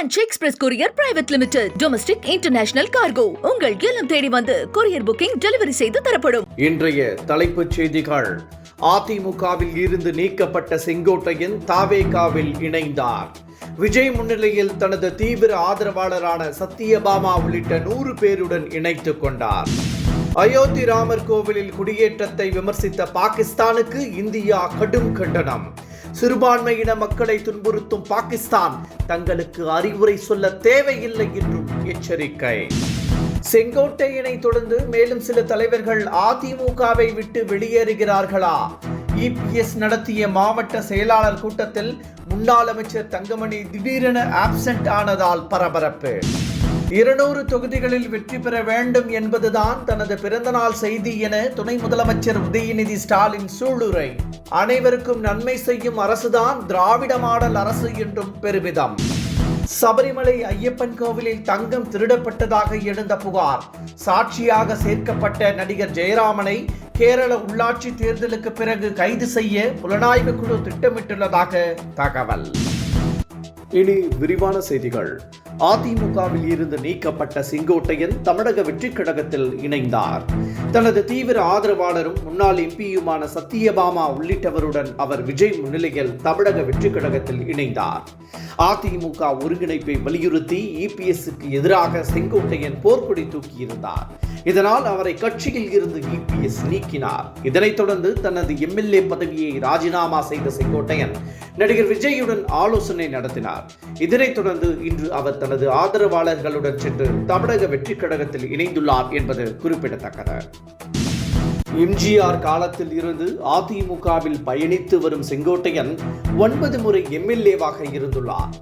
Ranch Express Courier Private Limited. Domestic International Cargo. உங்கள் இல்லம் தேடி வந்து கொரியர் புக்கிங் டெலிவரி செய்து தரப்படும். இன்றைய தலைப்புச் செய்திகள். அதிமுகவில் இருந்து நீக்கப்பட்ட செங்கோட்டையன் தாவேகாவில் இணைந்தார். விஜய் முன்னிலையில் தனது தீவிர ஆதரவாளரான சத்யபாமா உள்ளிட்ட 100 பேருடன் இணைத்துக் கொண்டார். அயோத்தி ராமர் கோவிலில் குடியேற்றத்தை விமர்சித்த பாகிஸ்தானுக்கு இந்தியா கடும் கண்டனம். சிறுபான்மையின மக்களை துன்புறுத்தும் பாகிஸ்தான் தங்களுக்கு அறிவுரை சொல்ல தேவையில்லை என்றும் எச்சரிக்கை. செங்கோட்டையனை தொடர்ந்து மேலும் சில தலைவர்கள் அதிமுகவை விட்டு வெளியேறுகிறார்களா? இபிஎஸ் நடத்திய மாவட்ட செயலாளர் கூட்டத்தில் முன்னாள் அமைச்சர் தங்கமணி திடீரென ஆப்சென்ட் ஆனதால் பரபரப்பு. 200 தொகுதிகளில் வெற்றி பெற வேண்டும் என்பதுதான் தனது பிறந்தநாள் செய்தி என துணை முதலமைச்சர் உதயநிதி ஸ்டாலின் சூளுரை. அனைவருக்கும் நன்மை செய்யும் அரசுதான் திராவிட மாடல் அரசு என்றும் பெருமிதம். சபரிமலை ஐயப்பன் கோவிலில் தங்கம் திருடப்பட்டதாக எழுந்த புகார். சாட்சியாக சேர்க்கப்பட்ட நடிகர் ஜெயராமனை கேரள உள்ளாட்சி தேர்தலுக்கு பிறகு கைது செய்ய புலனாய்வு குழு திட்டமிட்டுள்ளதாக தகவல். இனி விரிவான செய்திகள். அதிமுகவில் இருந்து நீக்கப்பட்ட செங்கோட்டையன் தமிழக வெற்றிக் கழகத்தில் இணைந்தார். தனது தீவிர ஆதரவாளரும் முன்னாள் எம்பியுமான சத்யபாமா உள்ளிட்டவருடன் அவர் விஜய் முன்னிலையில் தமிழக வெற்றிக் கழகத்தில் இணைந்தார். அதிமுக ஒருங்கிணைப்பை வலியுறுத்தி இபிஎஸ்க்கு எதிராக செங்கோட்டையன் போர்க்கொடி தூக்கியிருந்தார். இதனால் அவரை கட்சியில் இருந்து இபிஎஸ் நீக்கினார். இதனைத் தொடர்ந்து தனது எம்எல்ஏ பதவியை ராஜினாமா செய்த செங்கோட்டையன் நடிகர் விஜயுடன் ஆலோசனை நடத்தினார். இதனைத் தொடர்ந்து இன்று அவர் தனது ஆதரவாளர்களுடன் சென்று தமிழக வெற்றிக் கழகத்தில் இணைந்துள்ளார் என்பது குறிப்பிடத்தக்கது. எம்ஜிஆர் காலத்தில் இருந்து அதிமுகவில் பயணித்து வரும் செங்கோட்டையன் 9 முறை எம்எல்ஏவாக இருந்துள்ளார்.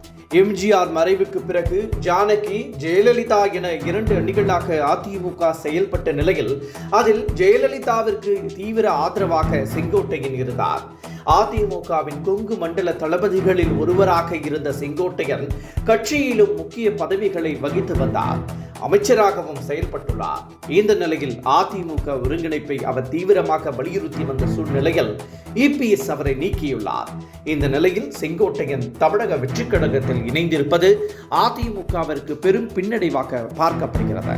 எம்ஜிஆர் மறைவுக்கு பிறகு ஜானகி, ஜெயலலிதா என 2 அணிகளாக அதிமுக செயல்பட்ட நிலையில் அதில் ஜெயலலிதாவிற்கு தீவிர ஆதரவாக செங்கோட்டையன் இருந்தார். அதிமுகவின் கொங்கு மண்டல தளபதிகளில் ஒருவராக இருந்த செங்கோட்டையன் கட்சியிலும் முக்கிய பதவிகளை வகித்து வந்தார். அமைச்சராகவும் செயல்பட்டுள்ளார். இந்த நிலையில் அதிமுக ஒருங்கிணைப்பை அவர் தீவிரமாக வலியுறுத்தி வந்த சூழ்நிலையில் இபிஎஸ் அவரை நீக்கியுள்ளார். இந்த நிலையில் செங்கோட்டையன் தமிழக வெற்றிக் கழகத்தில் இணைந்திருப்பது அதிமுகவிற்கு பெரும் பின்னடைவாக பார்க்கப்படுகிறது.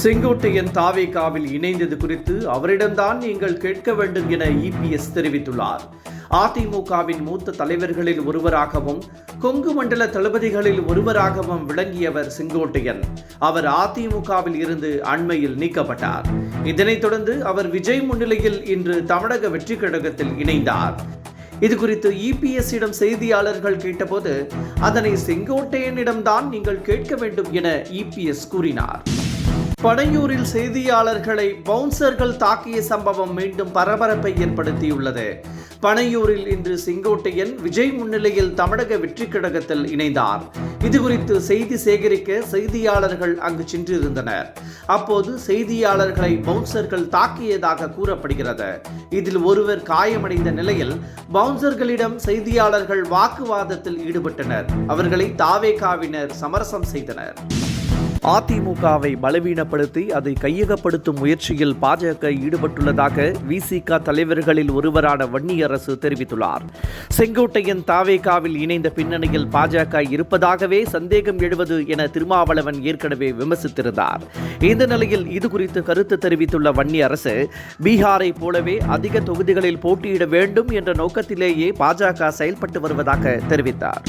செங்கோட்டையன் தாவேகாவில் இணைந்தது குறித்து அவரிடம்தான் நீங்கள் கேட்க வேண்டும் என இபிஎஸ் தெரிவித்துள்ளார். அதிமுகவின் மூத்த தலைவர்களில் ஒருவராகவும் கொங்கு மண்டல தளபதிகளில் ஒருவராகவும் விளங்கியவர் செங்கோட்டையன். அவர் அதிமுகவில் இருந்து அண்மையில் நீக்கப்பட்டார். இதனைத் தொடர்ந்து அவர் விஜய் முன்னிலையில் இன்று தமிழக வெற்றிக் கழகத்தில் இணைந்தார். இது குறித்து இபிஎஸ்ஸிடம் செய்தியாளர்கள் கேட்டபோது அதனை செங்கோட்டையனிடம்தான் நீங்கள் கேட்க வேண்டும் என இபிஎஸ் கூறினார். பனையூரில் செய்தியாளர்களை பவுன்சர்கள் தாக்கிய சம்பவம் மீண்டும் பரபரப்பை ஏற்படுத்தியுள்ளது. பனையூரில் இன்று செங்கோட்டையன் விஜய் முன்னிலையில் தமிழக வெற்றிக் கழகத்தில் இணைந்தார். இதுகுறித்து செய்தி சேகரிக்க செய்தியாளர்கள் அங்கு சென்றிருந்தனர். அப்போது செய்தியாளர்களை பவுன்சர்கள் தாக்கியதாக கூறப்படுகிறது. இதில் ஒருவர் காயமடைந்த நிலையில் பவுன்சர்களிடம் செய்தியாளர்கள் வாக்குவாதத்தில் ஈடுபட்டனர். அவர்களை தாவேகாவினர் சமரசம் செய்தனர். அதிமுகவை பலவீனப்படுத்தி அதை கையகப்படுத்தும் முயற்சியில் பாஜக ஈடுபட்டுள்ளதாக விசிக தலைவர்களில் ஒருவரான வன்னியரசு தெரிவித்துள்ளார். செங்கோட்டையன் தாவேகாவில் இணைந்த பின்னணியில் பாஜக இருப்பதாகவே சந்தேகம் எழுவது என திருமாவளவன் ஏற்கனவே விமர்சித்திருந்தார். இந்த நிலையில் இதுகுறித்து கருத்து தெரிவித்துள்ள வன்னியரசு, பீகாரை போலவே அதிக தொகுதிகளில் போட்டியிட வேண்டும் என்ற நோக்கத்திலேயே பாஜக செயல்பட்டு வருவதாக தெரிவித்தார்.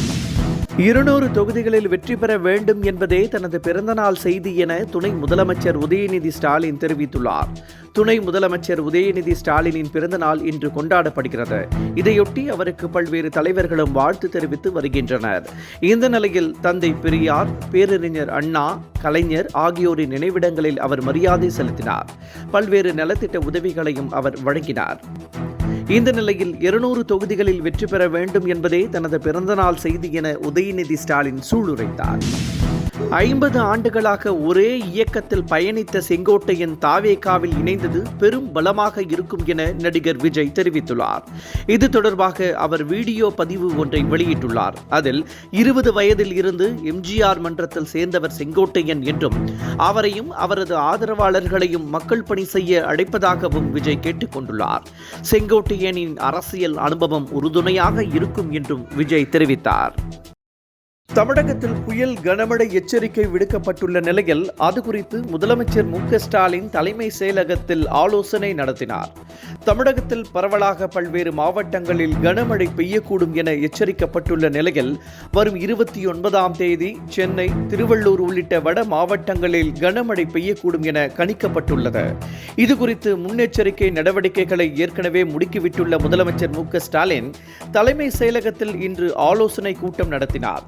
200 தொகுதிகளில் வெற்றி பெற வேண்டும் என்பதே தனது பிறந்தநாள் செய்தி என துணை முதலமைச்சர் உதயநிதி ஸ்டாலின் தெரிவித்துள்ளார். துணை முதலமைச்சர் உதயநிதி ஸ்டாலினின் பிறந்தநாள் இன்று கொண்டாடப்படுகிறது. இதையொட்டி அவருக்கு பல்வேறு தலைவர்களும் வாழ்த்து தெரிவித்து வருகின்றனர். இந்த நிலையில் தந்தை பெரியார், பேரறிஞர் அண்ணா, கலைஞர் ஆகியோரின் நினைவிடங்களில் அவர் மரியாதை செலுத்தினார். பல்வேறு நலத்திட்ட உதவிகளையும் அவர் வழங்கினார். இந்த நிலையில் 200 தொகுதிகளில் வெற்றி பெற வேண்டும் என்பதே தனது பிறந்தநாள் செய்தி என உதயநிதி ஸ்டாலின் சூளுரைத்தார். 50 ஆண்டுகளாக ஒரே இயக்கத்தில் பயணித்த செங்கோட்டையன் தாவேகாவில் இணைந்தது பெரும் பலமாக இருக்கும் என நடிகர் விஜய் தெரிவித்துள்ளார். இது தொடர்பாக அவர் வீடியோ பதிவு ஒன்றை வெளியிட்டுள்ளார். அதில் 20 வயதில் இருந்து எம்ஜிஆர் மன்றத்தில் சேர்ந்தவர் செங்கோட்டையன் என்றும் அவரையும் அவரது ஆதரவாளர்களையும் மக்கள் பணி செய்ய அழைப்பதாகவும் விஜய் கேட்டுக் கொண்டுள்ளார். செங்கோட்டையனின் அரசியல் அனுபவம் உறுதுணையாக இருக்கும் என்றும் விஜய் தெரிவித்தார். தமிழகத்தில் புயல் கனமழை எச்சரிக்கை விடுக்கப்பட்டுள்ள நிலையில் அது குறித்து முதலமைச்சர் மு.க. ஸ்டாலின் தலைமை செயலகத்தில் ஆலோசனை நடத்தினார். தமிழகத்தில் பரவலாக பல்வேறு மாவட்டங்களில் கனமழை பெய்யக்கூடும் என எச்சரிக்கப்பட்டுள்ள நிலையில் வரும் 29ஆம் தேதி சென்னை, திருவள்ளூர் உள்ளிட்ட வட மாவட்டங்களில் கனமழை பெய்யக்கூடும் என கணிக்கப்பட்டுள்ளது. இதுகுறித்து முன்னெச்சரிக்கை நடவடிக்கைகளை ஏற்கனவே முடுக்கிவிட்டுள்ள முதலமைச்சர் மு.க. ஸ்டாலின் தலைமை செயலகத்தில் இன்று ஆலோசனை கூட்டம் நடத்தினார்.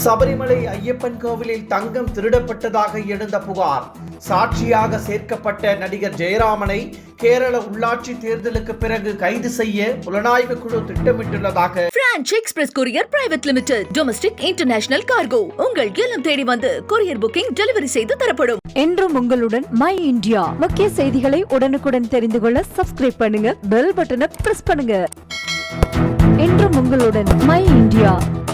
சபரிமலை ஐயப்பன் கோவிலில் தங்கம் திருடப்பட்டதாக எழுந்த புகார் சாட்சியாக சேர்க்கப்பட்ட நடிகர் ஜெயராமனை கேரள உள்ளாட்சி தேர்தலுக்கு பிறகு கைது செய்ய புலனாய்வு குழு திட்டமிட்டுள்ளதாக branch express courier private limited domestic international cargo உங்கள் இல்லம் தேடி வந்து கொரியர் புக்கிங் டெலிவரி செய்து தரப்படும். என்றும் உங்களுடன் மை இந்தியா. முக்கிய செய்திகளை உடனுக்குடன் தெரிந்து கொள்ள சப்ஸ்கிரைப் பண்ணுங்க, பெல் பட்டனை பிரஸ் பண்ணுங்க. என்றும் உங்களுடன் மை இந்தியா.